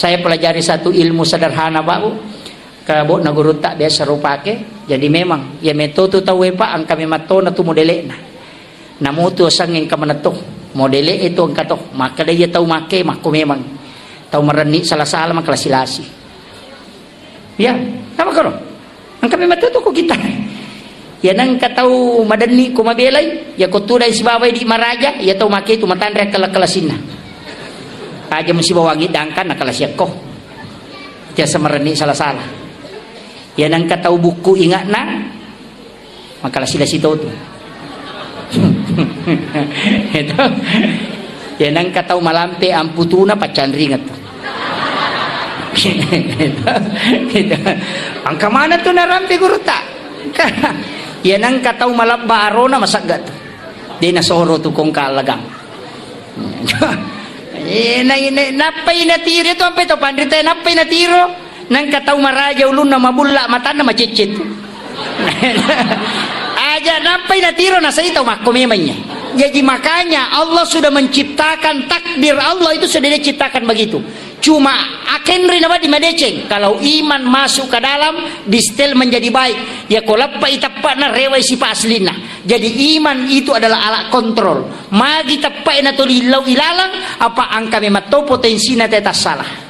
Saya pelajari satu ilmu sederhana Pak Bu. Kabo na guru tak biasa rupake. Jadi memang ya metode tahu Pak ang kami matona tu modele na. Namu tu sanging kamenetuh modele itu ang katoh. Maka dia tahu make mako memang tahu mereni salah-salah makasilasi. Ya, apa karo? Ang kami matuto ko kita. Ya nang kataw madani ko mabelay, ya ko tulay si babay di maraja, ya tahu make tu matandra kala-kalasin na. Aja mo si bawagi dangkan nakalasyak ko. Kaya sa marani salah-salah. Yan ang kataw buku ingat na, makalasila si Toto. Ito. Yan ang kataw malampe ang putuna pacan ringat. Ito. Ang kamana to narampi guruta. Yan ang kataw malabaro na masagat. Di nasoro to kong kalagang. Napay na tiro ito ang pito pandrito napay na tiro nang kataw maraja ulun na mabula mata na macicit aja napay na tiro na sa ito makumimannya. Jadi makanya Allah sudah menciptakan, takdir Allah itu sudah diciptakan begitu. Cuma akan rin apa di madeceng kalau iman masuk ke dalam distel menjadi baik ya kolapa itapa na rewai si paslina. Jadi iman itu adalah alat kontrol. Magi tapai na to lilaw ilalang apa ang kami matto potensi na tetas salah.